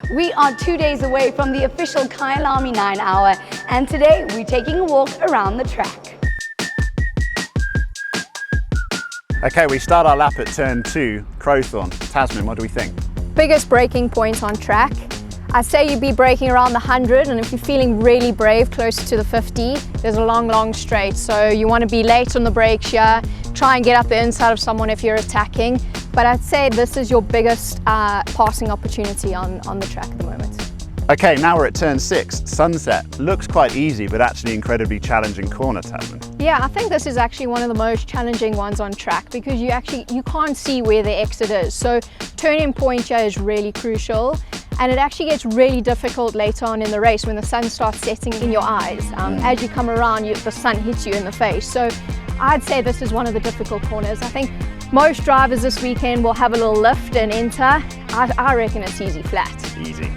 We are 2 days away from the official Kyalami 9 hour, and today we're taking a walk around the track. Okay, we start our lap at turn 2, Crowthorne. Tasman, what do we think? Biggest braking point on track. I'd say you'd be braking around the 100, and if you're feeling really brave, closer to the 50, there's a long straight. So you want to be late on the brakes here, try and get up the inside of someone if you're attacking. But I'd say this is your biggest passing opportunity on the track at the moment. Okay, now we're at turn 6, Sunset. Looks quite easy, but actually incredibly challenging corner, Tasman. Yeah, I think this is actually one of the most challenging ones on track because you can't see where the exit is. So turning point here is really crucial. And it actually gets really difficult later on in the race when the sun starts setting in your eyes. As you come around, the sun hits you in the face. So I'd say this is one of the difficult corners. I think most drivers this weekend will have a little lift and enter. I reckon it's easy flat. Easy.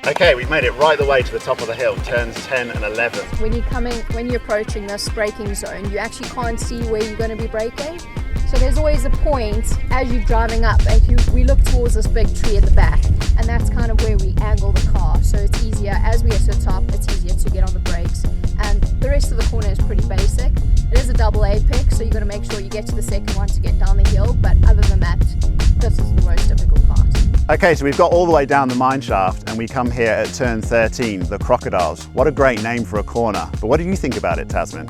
Okay, we've made it right the way to the top of the hill, turns 10 and 11. When you're approaching this braking zone, you actually can't see where you're going to be braking. So there's always a point as you're driving up, we look towards this big tree at the back, and that's kind of where we angle the car. So it's easier, as we get to the top, it's easier to get on the brakes. And the rest of the corner is pretty basic. It is a double apex, so you've got to make sure you get to the second one to get down the hill. But other than that, this is the most difficult part. Okay, so we've got all the way down the mine shaft and we come here at turn 13, the Crocodiles. What a great name for a corner. But what do you think about it, Tasman?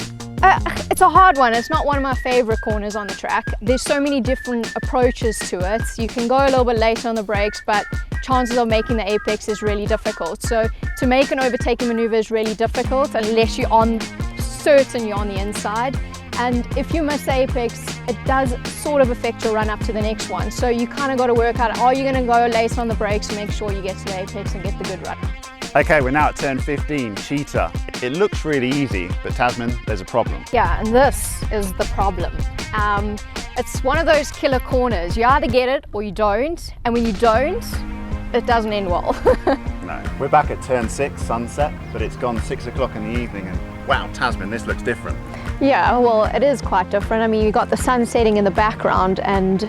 It's a hard one. It's not one of my favorite corners on the track. There's so many different approaches to it. You can go a little bit later on the brakes, but chances of making the apex is really difficult. So to make an overtaking maneuver is really difficult unless you're certain you're on the inside. And if you miss the apex, it does sort of affect your run up to the next one. So you kind of got to work out, are you going to go later on the brakes to make sure you get to the apex and get the good run? Okay, we're now at turn 15, Cheetah. It looks really easy, but Tasman, there's a problem. Yeah, and this is the problem. It's one of those killer corners. You either get it or you don't, and when you don't, it doesn't end well. No. We're back at turn 6, Sunset, but it's gone 6 o'clock in the evening, and wow, Tasman, this looks different. Yeah, well, it is quite different. I mean, you've got the sun setting in the background, and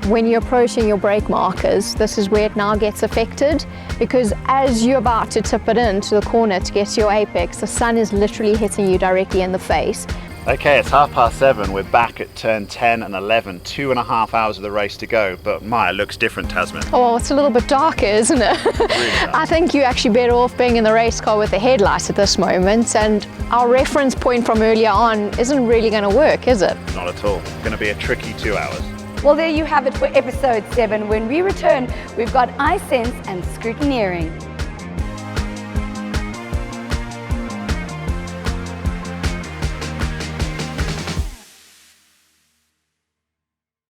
when you're approaching your brake markers, this is where it now gets affected, because as you're about to tip it into the corner to get to your apex, the sun is literally hitting you directly in the face. Okay, it's 7:30. We're back at turn 10 and 11, 2.5 hours of the race to go, but Maya looks different, Tasman. Oh, it's a little bit darker, isn't it? Really I think you're actually better off being in the race car with the headlights at this moment, and our reference point from earlier on isn't really going to work, is it? Not at all. It's going to be a tricky 2 hours. Well, there you have it for episode 7. When we return, we've got eye sense and scrutineering.